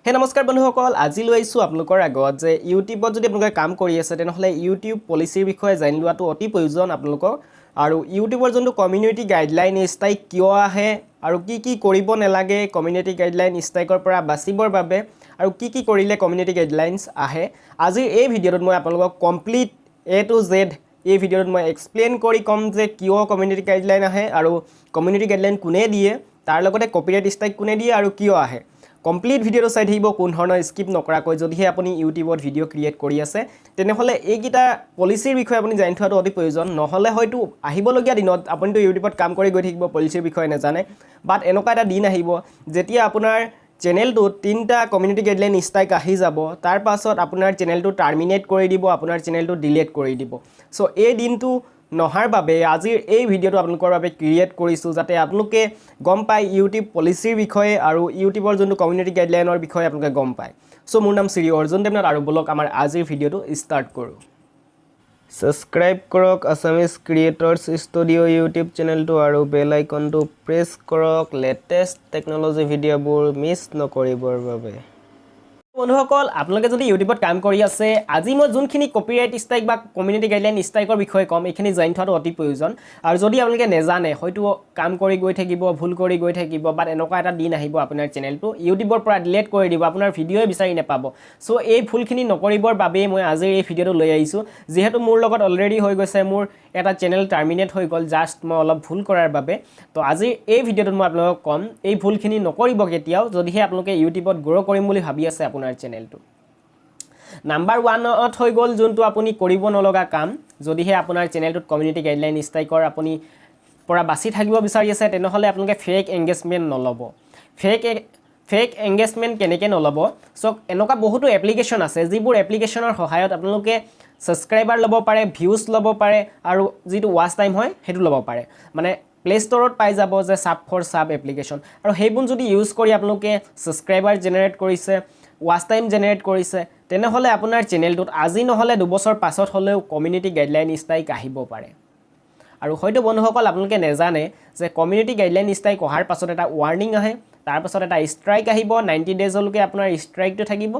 হে নমস্কাৰ বন্ধুসকল আজি লৈ আইছো আপোনালোকৰ আগত যে ইউটিউবত যদি আপোনালোকে কাম কৰি আছে তেনেহলে ইউটিউব পলিচিৰ বিষয়ে জানি লোৱাটো অতি প্ৰয়োজন আপোনালোকৰ আৰু ইউটিউবৰ যোনটো কমিউনিটি গাইডলাইন ষ্ট্ৰাইক কিয় আহে আৰু কি কৰিব নালাগে কমিউনিটি গাইডলাইন ষ্ট্ৰাইকৰ পৰা বাচিবৰ বাবে আৰু কি কৰিলে কমিউনিটি গাইডলাইনছ আহে আজিৰ এই ভিডিঅ'ত মই আপোনালোকক কমপ্লিট A to Z এই ভিডিঅ'ত মই এক্সপ্লেইন কৰি কম যে কিয় কমিউনিটি গাইডলাইন আহে আৰু কমিউনিটি গাইডলাইন কোনে দিয়ে তাৰ লগতে কপিৰাইট ষ্ট্ৰাইক কোনে দিয়ে আৰু কিয় আহে কমপ্লিট ভিডিঅ'টো চাই থাকিব কোন ধৰণৰ স্কিপ নকৰাকৈ যদিহে আপুনি ইউটিউবত ভিডিঅ' ক্ৰিয়েট কৰি আছে তেনেহলে এইকিটা পলিচিৰ বিষয়ে আপুনি জানি থোৱাটো অতি প্ৰয়োজন নহলে হয়তো আহিবলগীয়া দিনত আপুনিতো ইউটিউবত কাম কৰি গৈ থাকিব পলিচিৰ বিষয়ে নাজানে বাট এনেকুৱা এটা দিন আহিব যেতিয়া আপোনাৰ চেনেলটো তিনটা কমিউনিটি গাইডলাইন ষ্ট্ৰাইক আহি যাব তাৰ পাছত আপোনাৰ চেনেলটো টাৰ্মিনেট কৰি দিব আপোনাৰ চেনেলটো ডিলিট কৰি দিব সো এই দিনটো নহাৰ বাবে আজিৰ এই ভিডিঅ'টো আপোনালোকৰ বাবে ক্ৰিয়েট কৰিছো যাতে আপোনালোকে গম পায় ইউটিউব পলিচিৰ বিষয়ে আৰু ইউটিউবৰ যোনটো কমিউনিটি গাইডলাইনৰ বিষয়ে আপোনালোকে গম পায় সো মোৰ নাম শ্ৰী arjundevnath আৰু বলক আমাৰ আজিৰ ভিডিঅ'টো ষ্টাৰ্ট কৰো সাবস্ক্ৰাইব কৰক আসামিজ ক্ৰিয়েটৰ্ছ ষ্টুডিঅ' ইউটিউব চেনেলটো আৰু বেল আইকনটো প্ৰেছ কৰক লেটেষ্ট টেকনলজি ভিডিঅ'বোৰ মিছ নকৰিবৰ বাবে বন্ধুসকল আপোনালোকে যদি ইউটিউবত কাম কৰি আছে আজি মই যোনখিনি কপিৰাইট ষ্ট্ৰাইক বা কমিউনিটি গাইডলাইন ষ্ট্ৰাইকৰ বিষয়ে কম এইখিনি জানি থোৱাটো অতি প্ৰয়োজন আৰু যদি আপোনালোকে নেজানে হয়তো কাম কৰি গৈ থাকিব ভুল কৰি গৈ থাকিব বাট এনেকুৱা এটা দিন আহিব আপোনাৰ চেনেলটো ইউটিউবৰ পৰা ডিলিট কৰি দিব আপোনাৰ ভিডিঅ'ই বিচাৰি নাপাব সো এই ভুলখিনি নকৰিবৰ বাবে মই আজি এই ভিডিঅ'টো লৈ আহিছো যেহেতু মোৰ লগত অলৰেডি হৈ গৈছে মোৰ এটা চেনেল টাৰ্মিনেট হৈ গ'ল জাস্ট মই অলপ ভুল কৰাৰ বাবে তো আজি এই ভিডিঅ'টোত মই আপোনালোকক কম এই ভুলখিনি নকৰিব কেতিয়াও যদিহে আপোনালোকে ইউটিউবত গ্ৰ' কৰিম বুলি ভাবি আছে আপোনাৰ চেনেলটো নাম্বাৰ 1 হৈ গ'ল যোনটো আপুনি কৰিব নলগা কাম যদিহে আপোনাৰ চেনেলটোত কমিউনিটি গাইডলাইন ষ্ট্ৰাইকৰ আপুনি পৰা বাছি থাকিব বিচাৰি আছে তেনেহলে আপোনালোকে ফেক এংগেজমেন্ট নলব ফেক এংগেজমেন্ট কেনেকৈ নলব সো এনেকুৱা বহুতো এপ্লিকেশন আছে যিবোৰ এপ্লিকেশনৰ সহায়ত আপোনালোকে সাবস্ক্ৰাইবাৰ ল'ব পাৰে ভিউজ ল'ব পাৰে আৰু যিটো ওৱাচ টাইম হয় হেতু ল'ব পাৰে মানে প্লে ষ্টৰত পাই যাব যে সাব ফৰ সাব এপ্লিকেশন আৰু হেইবোৰ যদি ইউজ কৰি আপোনালোকে সাবস্ক্ৰাইবাৰ জেনাৰেট কৰিছে ওৱাচ টাইম জেনাৰেট কৰিছে তেনেহলে আপোনাৰ চেনেলটোত আজি নহলে 2 বছৰ পাছত হলেও কমিউনিটি গাইডলাইন ষ্ট্ৰাইক আহিব পাৰে আৰু হয়তো বন্ধুসকল আপোনালোকে নেজানে যে কমিউনিটি গাইডলাইন ষ্ট্ৰাইক অহাৰ পাছত এটা ৱাৰ্নিং আহে তাৰ পাছত এটা ষ্ট্ৰাইক আহিব 90 ডেজলৈকে আপোনাৰ ষ্ট্ৰাইকটো থাকিব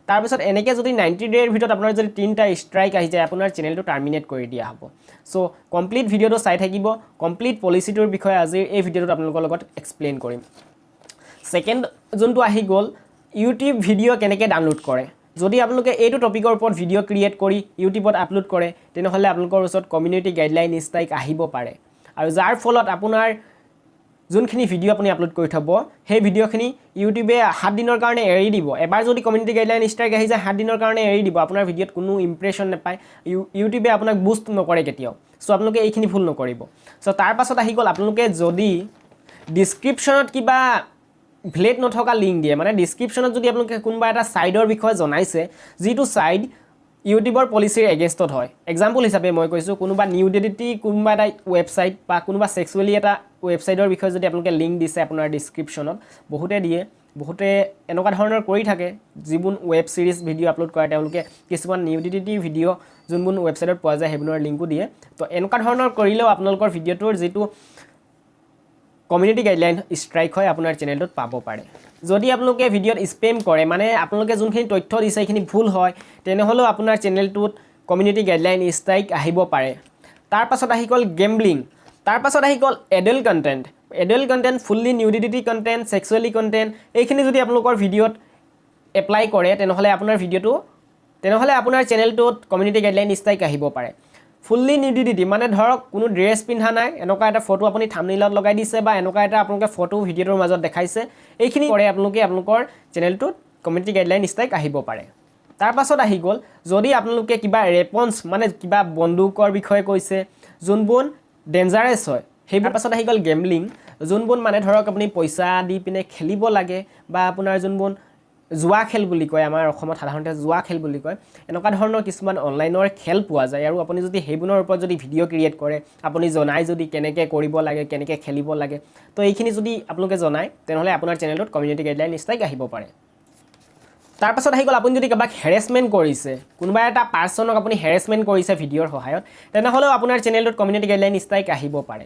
তাৰ পাছত এনেকৈ যদি 90 ডেৰ ভিতৰত আপোনাৰ যদি তিনটা ষ্ট্ৰাইক আহি যায় আপোনাৰ চেনেলটো টাৰ্মিনেট কৰি দিয়া হ'ব সো কমপ্লিট ভিডিঅ'টো চাই থাকিব কমপ্লিট পলিচিটোৰ বিষয়ে আজি এই ভিডিঅ'টোত আপোনালোকৰ লগত এক্সপ্লেইন কৰিম সেকেন্ড যোনটো আহি গ'ল ইউটিউব ভিডিঅ' কেনেকৈ ডাউনলোড কৰে যদি আপোনালোকে এইটো টপিকৰ ওপৰত ভিডিঅ' ক্ৰিয়েট কৰি ইউটিউবত আপলোড কৰে তেনেহলে আপোনালোকৰ ওচৰত কমিউনিটি গাইডলাইন ষ্ট্ৰাইক আহিব পাৰে আৰু যাৰ ফলত আপোনাৰ যোনখিনি ভিডিঅ' আপুনি আপলোড কৰি থব সেই ভিডিঅ'খিনি ইউটিউবে 7 দিনৰ কাৰণে এৰি দিব এবাৰ যদি কমিউনিটি গাইডলাইন ষ্ট্ৰাইক আহি যায় 7 দিনৰ কাৰণে এৰি দিব আপোনাৰ ভিডিঅ'ত কোনো ইমপ্ৰেছন নাপায় ইউটিউবে আপোনাক বুষ্ট নকৰে কেতিয়াও সো আপোনালোকে এইখিনি ভুল নকৰিব সো তাৰ পাছত আহি গ'ল আপোনালোকে যদি ডেসক্ৰিপচনত কিবা ভ্যালিড নথকা লিংক দিয়ে মানে ডেসক্ৰিপচনত যদি আপোনালোকে কোনবা এটা সাইডৰ বিষয়ে জনাইছে যিটো সাইড ইউটিউবৰ পলিচিৰ এগেইনষ্টত হয় এক্সাম্পল হিচাপে মই কৈছো কোনোবা নিউডিটি কোনোবা এটা ওয়েবসাইট বা কোনোবা সেক্সুৱেলি এটা ওয়েবসাইটৰ বিষয়ে যদি আপোনালোকে লিংক দিছে আপোনাৰ ডেসক্ৰিপচনত বহুতে দিয়ে বহুতে এনেকুৱা ধৰণৰ কৰি থাকে যিবোৰ ওয়েব সিৰিজ ভিডিঅ' আপলোড কৰে তেওঁলোকে কিছুমান নিউডিটি ভিডিঅ' যোনবোৰ ওয়েবসাইটত পোৱা যায় সেইবোৰৰ লিংকো দিয়ে তো এনেকুৱা ধৰণৰ কৰিলেও আপোনালোকৰ ভিডিঅ'টোৰ যিটো কমিউনিটি গাইডলাইন ষ্ট্ৰাইক হয় আপোনাৰ চেনেলটোত পাব পাৰে যদি আপোনালোকে ভিডিঅ'ত স্পেম কৰে মানে আপোনালোকে যোনখিনি তথ্য দিছে সেইখিনি ভুল হয় তেনেহলেও আপোনাৰ চেনেলটোত কমিউনিটি গাইডলাইন ষ্ট্ৰাইক আহিব পাৰে তাৰ পাছত আহি গ'ল গেমব্লিং তাৰ পাছত আহি গ'ল adult content fully nudity content sexually content এইখিনি যদি আপোনালোকৰ ভিডিঅ'ত এপ্লাই কৰে তেনেহলে আপোনাৰ চেনেলটোত কমিউনিটি গাইডলাইন ষ্ট্ৰাইক আহিব পাৰে ফুললি নিউডিটি মানে ধৰক কোনো ড্ৰেছ পিন্ধা নাই এনেকুৱা এটা ফটো আপুনি থাম্বনেইলত লগাই দিছে বা এনেকুৱা এটা আপোনালোকে ফটো ভিডিঅ'ৰ মাজত দেখাইছে এইখিনি কৰে আপোনালোকে আপোনালোকৰ চেনেলটোত কমিউনিটি গাইডলাইন ষ্ট্ৰাইক আহিব পাৰে তাৰ পাছত আহি গ'ল যদি আপোনালোকে কিবা ৰেপন্স মানে কিবা বন্দুকৰ বিষয়ে কৈছে যোনবোৰ ডেঞ্জাৰাছ হয় সেইবোৰ পাছত আহি গ'ল গেমলিং যোনবোৰ মানে ধৰক আপুনি পইচা দি পিনে খেলিব লাগে বা আপোনাৰ যোনবোৰ জুৱা খেল বুলি কয় আমাৰ অসমত সাধাৰণতে জুৱা খেল বুলি কয় এনেকুৱা ধৰণৰ কিছুমান অনলাইনৰ খেল পোৱা যায় আৰু আপুনি যদি হেইবোৰৰ ওপৰত যদি ভিডিঅ' ক্ৰিয়েট কৰে আপুনি জনাই যদি কেনেকৈ কৰিব লাগে কেনেকৈ খেলিব লাগে তো এইখিনি যদি আপোনালোকে জনায় তেনেহলে আপোনাৰ চেনেলটোত কমিউনিটি গাইডলাইন ষ্ট্ৰাইক আহিব পাৰে তাৰ পাছত আহি গ'ল আপুনি যদি কাবাক হেৰেসমেন্ট কৰিছে কোনোবা এটা পাৰ্সনক আপুনি হেৰেসমেন্ট কৰিছে ভিডিঅ'ৰ সহায়ত তেনেহলেও আপোনাৰ চেনেলটোত কমিউনিটি গাইডলাইন ষ্ট্ৰাইক আহিব পাৰে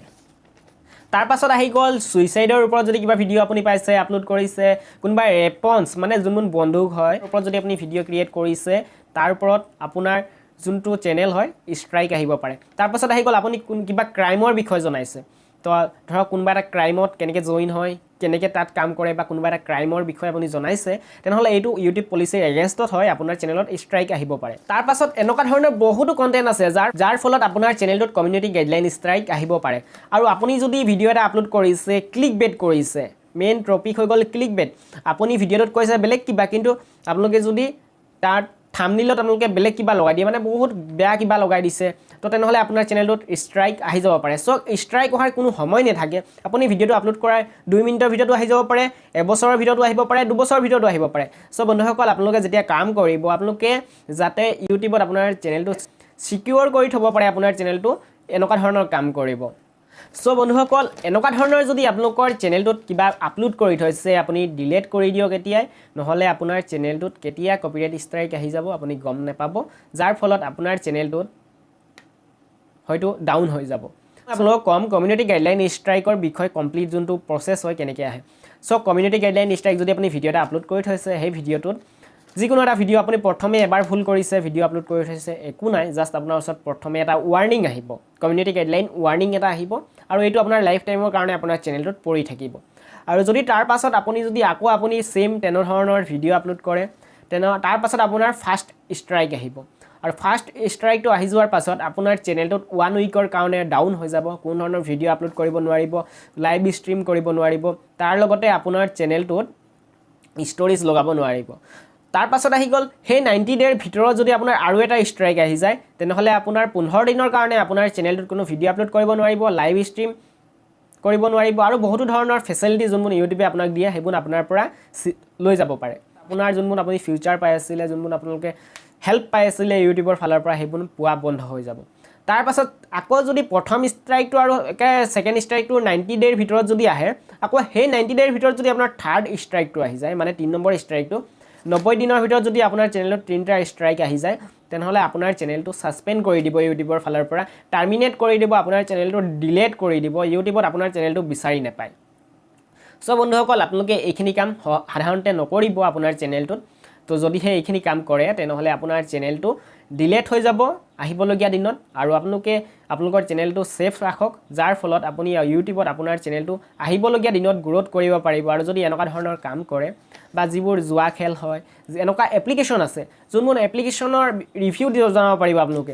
তাৰ পাছত আহি গ'ল সুইচাইডৰ ওপৰত যদি কিবা ভিডিঅ' আপুনি পাইছে আপলোড কৰিছে কোনোবা ৰেপন্স মানে যোনবোৰ বন্দুক হয় ওপৰত যদি আপুনি ভিডিঅ' ক্ৰিয়েট কৰিছে তাৰ ওপৰত আপোনাৰ যোনটো চেনেল হয় ষ্ট্ৰাইক আহিব পাৰে তাৰ পাছত আহি গ'ল আপুনি কিবা ক্ৰাইমৰ বিষয় জনাইছে তো ধৰক কোনোবা এটা ক্ৰাইমত কেনেকৈ জইন হয় কেনেকৈ তাত কাম কৰে বা কোনোবা এটা ক্ৰাইমৰ বিষয়ে আপুনি জনাইছে তেনেহ'লে এইটো ইউটিউব পলিচিৰ এগেইনষ্টত হয় আপোনাৰ চেনেলত ষ্ট্ৰাইক আহিব পাৰে তাৰ পাছত এনেকুৱা ধৰণৰ বহুতো কণ্টেণ্ট আছে যাৰ ফলত আপোনাৰ চেনেলটোত কমিউনিটি গাইডলাইন ষ্ট্ৰাইক আহিব পাৰে আৰু আপুনি যদি ভিডিঅ' এটা আপলোড কৰিছে ক্লিক বেট কৰিছে মেইন টপিক হৈ গ'ল ক্লিক বেট আপুনি ভিডিঅ'টোত কৈছে বেলেগ কিবা কিন্তু আপোনালোকে যদি তাত থাম্বনেইলত আপোনালোকে বেলেগ কিবা লগাই দিয়ে মানে বহুত বেয়া কিবা লগাই দিছে তো তেনেহ'লে আপোনাৰ চেনেলটোত ষ্ট্ৰাইক আহি যাব পাৰে চ' ষ্ট্ৰাইক অহাৰ কোনো সময় নাথাকে আপুনি ভিডিঅ'টো আপলোড কৰাৰ 2 মিনিটৰ ভিডিঅ'টো আহি যাব পাৰে এবছৰৰ ভিডিঅ'টো আহিব পাৰে 2 বছৰৰ ভিডিঅ'টো আহিব পাৰে চ' বন্ধুসকল আপোনালোকে যেতিয়া কাম কৰিব আপোনালোকে যাতে ইউটিউবত আপোনাৰ চেনেলটো সিকিউৰ কৰি থ'ব পাৰে আপোনাৰ চেনেলটো এনেকুৱা ধৰণৰ কাম কৰিব চ' বন্ধুসকল এনেকুৱা ধৰণৰ যদি আপোনালোকৰ চেনেলটোত কিবা আপলোড কৰি থৈছে আপুনি ডিলিট কৰি দিয়ক এতিয়াই নহ'লে আপোনাৰ চেনেলটোত কেতিয়া কপিৰাইট ষ্ট্ৰাইক আহি যাব আপুনি গম নাপাব যাৰ ফলত আপোনাৰ চেনেলটোত হয়তো ডাউন হৈ যাব আপোনালোকক কম কমিউনিটি গাইডলাইন ষ্ট্ৰাইকৰ বিষয়ে কমপ্লিট যোনটো প্ৰচেছ হয় কেনেকৈ আহে চ' কমিউনিটি গাইডলাইন ষ্ট্ৰাইক যদি আপুনি ভিডিঅ' এটা আপলোড কৰি থৈছে সেই ভিডিঅ'টোত যিকোনো এটা ভিডিঅ' আপুনি প্ৰথমে এবাৰ ভুল কৰিছে ভিডিঅ' আপলোড কৰি থৈছে একো নাই জাষ্ট আপোনাৰ ওচৰত প্ৰথমে এটা ৱাৰ্ণিং আহিব কমিউনিটি গাইডলাইন ৱাৰ্ণিং এটা আহিব আৰু এইটো আপোনাৰ লাইফ টাইমৰ কাৰণে আপোনাৰ চেনেলটোত পৰি থাকিব আৰু যদি তাৰ পাছত আপুনি যদি আকৌ আপুনি সেম তেনেধৰণৰ ভিডিঅ' আপলোড কৰে তাৰ পাছত আপোনাৰ ফাৰ্ষ্ট ষ্ট্ৰাইক আহিব আৰু ফাৰ্ষ্ট ষ্ট্ৰাইকটো আহি যোৱাৰ পাছত আপোনাৰ চেনেলটোত 1 উইকৰ কাৰণে ডাউন হৈ যাব কোনো ধৰণৰ ভিডিঅ' আপলোড কৰিব নোৱাৰিব লাইভ ষ্ট্ৰীম কৰিব নোৱাৰিব তাৰ লগতে আপোনাৰ চেনেলটোত ষ্টৰিজ লগাব নোৱাৰিব তাৰ পাছত আহি গ'ল সেই 90 ডেৰ ভিতৰত যদি আপোনাৰ আৰু এটা ষ্ট্ৰাইক আহি যায় তেনেহ'লে আপোনাৰ 15 দিনৰ কাৰণে আপোনাৰ চেনেলটোত কোনো ভিডিঅ' আপলোড কৰিব নোৱাৰিব লাইভ ষ্ট্ৰীম কৰিব নোৱাৰিব আৰু বহুতো ধৰণৰ ফেচিলিটি যোনবোৰ ইউটিউবে আপোনাক দিয়ে সেইবোৰ আপোনাৰ পৰা লৈ যাব পাৰে আপোনাৰ যোনবোৰ আপুনি ফিউচাৰ পাই আছিলে যোনবোৰ আপোনালোকে হেল্প পাই আছিলে ইউটিউবৰ ফালৰ পৰা সেইবোৰ পোৱা বন্ধ হৈ যাব তাৰ পাছত আকৌ যদি প্ৰথম ষ্ট্ৰাইকটো আৰু একে সেকেন্ড ষ্ট্ৰাইকটো 90 ডেৰ ভিতৰত যদি আহে আকৌ সেই 90 ডেৰ ভিতৰত যদি আপোনাৰ থাৰ্ড ষ্ট্ৰাইকটো আহি যায় মানে 3 নম্বৰ ষ্ট্ৰাইকটো 90 দিনৰ ভিতৰত যদি আপোনাৰ চেনেলত 3টা ষ্ট্ৰাইক আহি যায় তেনেহ'লে আপোনাৰ চেনেলটো সাসপেন্ড কৰি দিব ইউটিউবৰ ফালৰ পৰা টাৰ্মিনেট কৰি দিব আপোনাৰ চেনেলটো ডিলিট কৰি দিব ইউটিউবত আপোনাৰ চেনেলটো বিচাৰি নাপায় চ' বন্ধুসকল আপোনালোকে এইখিনি কাম সাধাৰণতে নকৰিব আপোনাৰ চেনেলটোত তো যদিহে এইখিনি কাম কৰে তেনেহ'লে আপোনাৰ চেনেলটো ডিলিট হৈ যাব আহিবলগীয়া দিনত আৰু আপোনালোকৰ চেনেলটো সেফ ৰাখক যাৰ ফলত আপুনি ইউটিউবত আপোনাৰ চেনেলটো আহিবলগীয়া দিনত গ্ৰোথ কৰিব পাৰিব আৰু যদি এনেকুৱা ধৰণৰ কাম কৰে বা যিবোৰ জুৱা খেল হয় এনেকুৱা এপ্লিকেশ্যন আছে যোনবোৰ এপ্লিকেশ্যনৰ ৰিভিউ জনাব পাৰিব আপোনালোকে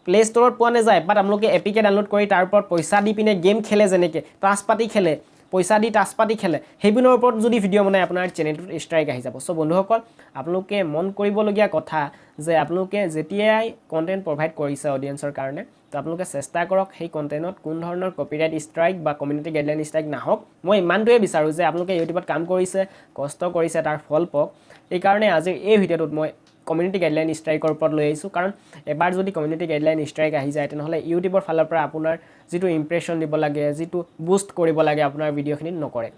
প্লে ষ্টৰত পোৱা নাযায় বাট আপোনালোকে এপিকে ডাউনলোড কৰি তাৰ ওপৰত পইচা দি পিনে গেম খেলে যেনেকৈ টাচপাতি খেলে পইচা দি টাচপাতি খেলে সেইবোৰৰ ওপৰত যদি ভিডিঅ' বনাই আপোনাৰ চেনেলটোত ষ্ট্ৰাইক আহি যাব চ' বন্ধুসকল আপোনালোকে মন কৰিবলগীয়া কথা যে আপোনালোকে যেতিয়াই কণ্টেণ্ট প্ৰভাইড কৰিছে অডিয়েন্সৰ কাৰণে তো আপোনালোকে চেষ্টা কৰক সেই কণ্টেণ্টত কোন ধৰণৰ কপিৰাইট ষ্ট্ৰাইক বা কমিউনিটি গাইডলাইন ষ্ট্ৰাইক নাহক মই ইমানটোৱে বিচাৰোঁ যে আপোনালোকে ইউটিউবত কাম কৰিছে কষ্ট কৰিছে তাৰ ফল পাওক এইকাৰণে আজিৰ এই ভিডিঅ'টোত মই কমিউনিটি গাইডলাইন ষ্ট্ৰাইকৰ ওপৰত লৈ আহিছোঁ কাৰণ এবাৰ যদি কমিউনিটি গাইডলাইন ষ্ট্ৰাইক আহি যায় তেনেহ'লে ইউটিউবৰ ফালৰ পৰা আপোনাৰ যিটো ইমপ্ৰেশ্যন দিব লাগে যিটো বুষ্ট কৰিব লাগে আপোনাৰ ভিডিঅ'খিনিত নকৰে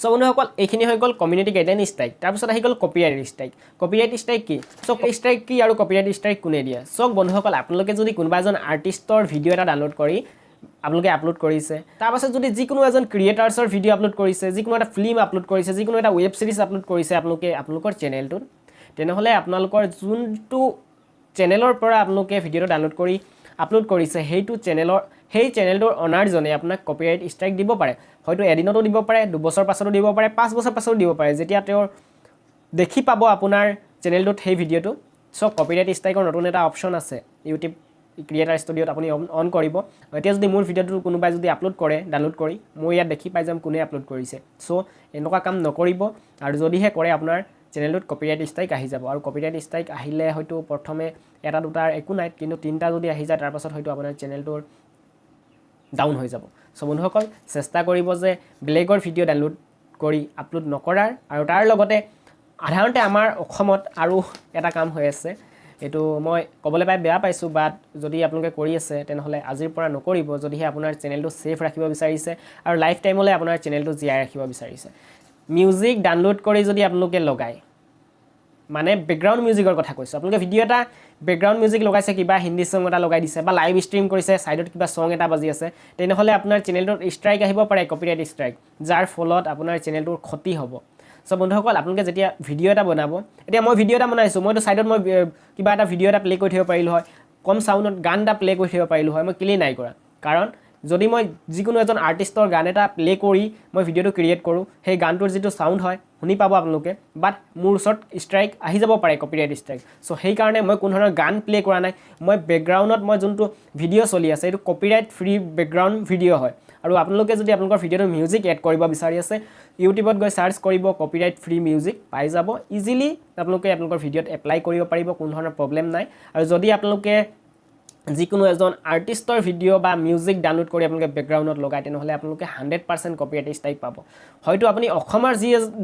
চ' বন্ধুসকল এইখিনি হৈ গ'ল কমিউনিটি গাইডলাইন ষ্ট্ৰাইক তাৰপিছত আহি গ'ল কপিৰাইট ষ্ট্ৰাইক কি চ' ষ্ট্ৰাইক কি আৰু কপিৰাইট ষ্ট্ৰাইক কোনে দিয়ে চ' বন্ধুসকল আপোনালোকে যদি কোনোবা এজন আৰ্টিষ্টৰ ভিডিঅ' এটা ডাউনলোড কৰি আপোনালোকে আপলোড কৰিছে তাৰপাছত যদি যিকোনো এজন ক্ৰিয়েটাৰ্ছৰ ভিডিঅ' আপলোড কৰিছে যিকোনো এটা ফিল্ম আপলোড কৰিছে যিকোনো এটা ৱেব ছিৰিজ আপলোড কৰিছে আপোনালোকৰ চেনেলটোত তেনেহ'লে আপোনালোকৰ যোনটো চেনেলৰ পৰা আপোনালোকে ভিডিঅ'টো ডাউনলোড কৰি আপলোড কৰিছে সেই চেনেলটোৰ অনাৰজনে আপোনাক কপিৰাইট ষ্ট্ৰাইক দিব পাৰে হয়তো এদিনতো দিব পাৰে 2 বছৰ পাছতো দিব পাৰে 5 বছৰ পাছতো দিব পাৰে যেতিয়া তেওঁৰ দেখি পাব আপোনাৰ চেনেলটোত সেই ভিডিঅ'টো চ' কপিৰাইট ষ্ট্ৰাইকৰ নতুন এটা অপশ্যন আছে ইউটিউব ক্ৰিয়েটাৰ ষ্টুডিঅ'ত আপুনি অন কৰিব এতিয়া যদি মোৰ ভিডিঅ'টো কোনোবাই যদি আপলোড কৰে ডাউনলোড কৰি মই ইয়াত দেখি পাই যাম কোনে আপলোড কৰিছে চ' এনেকুৱা কাম নকৰিব আৰু যদিহে কৰে আপোনাৰ চেনেলটোত কপিৰাইট ষ্ট্ৰাইক আহি যাব আৰু কপিৰাইট ষ্ট্ৰাইক আহিলে হয়তো প্ৰথমে এটা দুটাৰ একো নাই কিন্তু 3টা যদি আহি যায় তাৰপাছত হয়তো আপোনাৰ চেনেলটোৰ ডাউন হৈ যাব চ' বন্ধুসকল চেষ্টা কৰিব যে বেলেগৰ ভিডিঅ' ডাউনলোড কৰি আপলোড নকৰাৰ আৰু তাৰ লগতে সাধাৰণতে আমাৰ অসমত আৰু এটা কাম হৈ আছে এইটো মই ক'বলৈ পাই বেয়া পাইছোঁ বাট যদি আপোনালোকে কৰি আছে তেনেহ'লে আজিৰ পৰা নকৰিব যদিহে আপোনাৰ চেনেলটো সেফ ৰাখিব বিচাৰিছে আৰু লাইফ টাইমলৈ আপোনাৰ চেনেলটো জীয়াই ৰাখিব বিচাৰিছে মিউজিক ডাউনলোড কৰি যদি আপোনালোকে লগায় মানে বেকগ্ৰাউণ্ড মিউজিকৰ কথা কৈছোঁ আপোনালোকে ভিডিঅ' এটা বেকগ্ৰাউণ্ড মিউজিক লগাইছে কিবা হিন্দী সং এটা লগাই দিছে বা লাইভ ষ্ট্ৰীম কৰিছে সাইডত কিবা সং এটা বাজি আছে তেনেহলে আপোনাৰ চেনেলটোত ষ্ট্ৰাইক আহিব পাৰে কপিৰাইট ষ্ট্ৰাইক যাৰ ফলত আপোনাৰ চেনেলটোৰ ক্ষতি হ'ব সো বন্ধুসকল আপোনালোকে যেতিয়া ভিডিঅ' এটা বনাব এতিয়া মই ভিডিঅ' এটা বনাইছোঁ মইতো সাইডত মই কিবা এটা ভিডিঅ' এটা প্লে কৰি থব পাৰিলোঁ হয় কম সাউণ্ডত গান এটা প্লে কৰি থব পাৰিলোঁ হয় মই কেলে নাই কৰা কাৰণ যদি মই যিকোনো এজন আৰ্টিষ্টৰ গান এটা প্লে কৰি মই ভিডিঅ'টো ক্ৰিয়েট কৰোঁ সেই গানটোৰ যিটো সাউণ্ড হয় শুনি পাব আপোনালোকে বাট মোৰ ওচৰত ষ্ট্ৰাইক আহি যাব পাৰে কপিৰাইট ষ্ট্ৰাইক সো সেই কাৰণে মই কোনো ধৰণৰ গান প্লে কৰা নাই মই বেকগ্ৰাউণ্ডত মই যোনটো ভিডিঅ' চলি আছে এইটো কপিৰাইট ফ্ৰী বেকগ্ৰাউণ্ড ভিডিঅ' হয় আৰু আপোনালোকে যদি আপোনালোকৰ ভিডিঅ'টো মিউজিক এড কৰিব বিচাৰি আছে ইউটিউবত গৈ সাৰ্চ কৰিব কপিৰাইট ফ্ৰী মিউজিক পাই যাব ইজিলি আপোনালোকে আপোনালোকৰ ভিডিঅ'ত এপ্লাই কৰিব পাৰিব কোনো ধৰণৰ প্ৰব্লেম নাই আৰু যদি আপোনালোকে যিকোনো এজন আৰ্টিষ্টৰ ভিডিঅ' বা মিউজিক ডাউনলোড কৰি আপোনালোকে বেকগ্ৰাউণ্ডত লগাই তেনেহলে আপোনালোকে 100% কপিৰাইট ষ্ট্ৰাইক পাব হয়তো আপুনি অসমৰ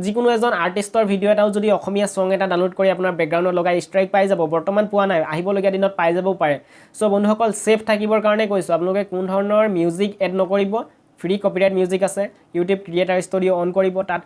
যিকোনো এজন আৰ্টিষ্টৰ ভিডিঅ' এটাও যদি অসমীয়া সং এটা ডাউনলোড কৰি আপোনাৰ বেকগ্ৰাউণ্ডত লগাই ষ্ট্ৰাইক পাই যাব বৰ্তমান পোৱা নাই আহিবলগীয়া দিনত পাই যাবও পাৰে সো বন্ধুসকল সেফ থাকিবৰ কাৰণে কৈছোঁ আপোনালোকে কোন ধৰণৰ মিউজিক এড নকৰিব ফ্ৰী কপিৰাইট মিউজিক আছে ইউটিউব ক্ৰিয়েটাৰ ষ্টুডিঅ' অন কৰিব তাত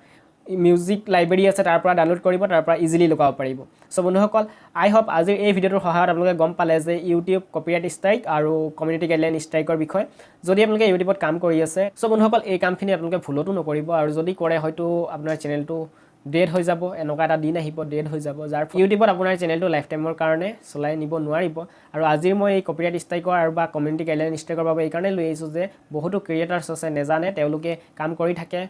মিউজিক লাইব্ৰেৰী আছে তাৰ পৰা ডাউনলোড কৰিব তাৰ পৰা ইজিলি লগাব পাৰিব সো বন্ধুসকল আই হোপ আজিৰ এই ভিডিঅ'টোৰ সহায়ত আপোনালোকে গম পালে যে ইউটিউব কপিৰাইট ষ্ট্ৰাইক আৰু কমিউনিটি গাইডলাইন ষ্ট্ৰাইকৰ বিষয় যদি আপোনালোকে ইউটিউবত কাম কৰি আছে সো বন্ধুসকল এই কামখিনি আপোনালোকে ভুলতো নকৰিব আৰু যদি কৰে হয়তো আপোনাৰ চেনেলটো ডেড হৈ যাব এনেকুৱা এটা দিন আহিব ডেড হৈ যাব যাৰ ইউটিউবত আপোনাৰ চেনেলটো লাইফ টাইমৰ কাৰণে চলাই নিব নোৱাৰিব আৰু আজিৰ মই এই কপিৰাইট ষ্ট্ৰাইকৰ আৰু বা কমিউনিটি গাইডলাইন ষ্ট্ৰাইকৰ বাবে এই কাৰণে লৈ আহিছোঁ যে বহুতো ক্ৰিয়েটাৰ্ছ আছে নেজানে তেওঁলোকে কাম কৰি থাকে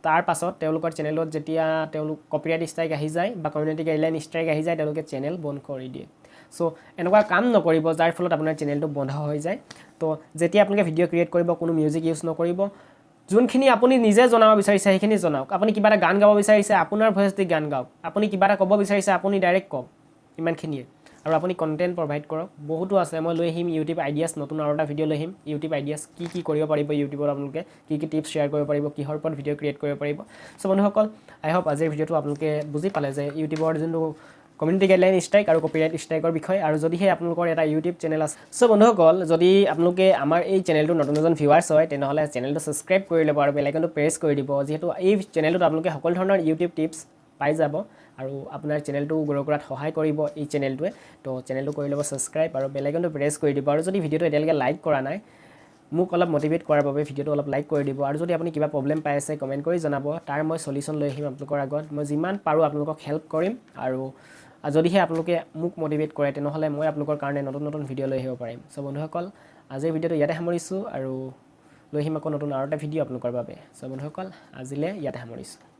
তাৰ পাছত তেওঁলোকৰ চেনেলত যেতিয়া তেওঁলোক কপিৰাইট ষ্ট্ৰাইক আহি যায় বা কমিউনিটি গাইডলাইন ষ্ট্ৰাইক আহি যায় তেওঁলোকে চেনেল বন্ধ কৰি দিয়ে সো এনেকুৱা কাম নকৰিব যাৰ ফলত আপোনাৰ চেনেলটো বন্ধ হৈ যায় তো যেতিয়া আপোনালোকে ভিডিঅ' ক্ৰিয়েট কৰিব কোনো মিউজিক ইউজ নকৰিব যোনখিনি আপুনি নিজে জনাব বিচাৰিছে সেইখিনি জনাওক আপুনি কিবা এটা গান গাব বিচাৰিছে আপোনাৰ ভইচ দি গান গাওক আপুনি কিবা এটা ক'ব বিচাৰিছে আপুনি ডাইৰেক্ট কওক ইমানখিনিয়ে আৰু আপুনি কন্টেন্ট প্ৰভাইড কৰক বহুতো আছে মই লৈ আহিম ইউটিউব আইডিয়াছ নতুন আৰু এটা ভিডিঅ' লৈ আহিম ইউটিউব আইডিয়াছ কি কৰিব পাৰিব ইউটিউবত আপোনালোকে কি টিপছ শ্বেয়াৰ কৰিব পাৰিব কিহৰ ওপৰত ভিডিঅ' ক্ৰিয়েট কৰিব পাৰিব সো বন্ধুসকল আই হোপ আজিৰ ভিডিঅ'টো আপোনালোকে বুজি পালে যে ইউটিউবৰ যোনটো কমিউনিটি গাইডলাইন ষ্ট্ৰাইক আৰু কপিৰাইট ষ্ট্ৰাইকৰ বিষয় আৰু যদিহে আপোনালোকৰ এটা ইউটিউব চেনেল আছে সো বন্ধুসকল যদি আপোনালোকে আমাৰ এই চেনেলটো নতুন নতুন ভিউৱাৰ্ছ হয় তেনেহ'লে চেনেলটো ছাবস্ক্ৰাইব কৰি ল'ব আৰু বেল আইকনটো প্ৰেছ কৰি দিব যিহেতু এই চেনেলটোত আপোনালোকে সকলো ধৰণৰ ইউটিউব টিপছ পাই যাব আৰু আপোনাৰ চেনেলটো গ্ৰ' কৰাত সহায় কৰিব এই চেনেলটোৱে তো চেনেলটো কৰি ল'ব ছাবস্ক্ৰাইব আৰু বেল আইকনটো প্ৰেছ কৰি দিব আৰু যদি ভিডিঅ'টো এতিয়ালৈকে লাইক কৰা নাই মোক অলপ মটিভেট কৰাৰ বাবে ভিডিঅ'টো অলপ লাইক কৰি দিব আৰু যদি আপুনি কিবা প্ৰব্লেম পাই আছে কমেণ্ট কৰি জনাব তাৰ মই সলিউশ্যন লৈ আহিম আপোনালোকৰ আগত মই যিমান পাৰোঁ আপোনালোকক হেল্প কৰিম আৰু যদিহে আপোনালোকে মোক মটিভেট কৰে তেনেহ'লে মই আপোনালোকৰ কাৰণে নতুন নতুন ভিডিঅ' লৈ আহিব পাৰিম সো বন্ধুসকল আজিৰ ভিডিঅ'টো ইয়াতে সামৰিছোঁ আৰু লৈ আহিম আকৌ নতুন আৰু এটা ভিডিঅ' আপোনালোকৰ বাবে সো বন্ধুসকল আজিলৈ ইয়াতে সামৰিছোঁ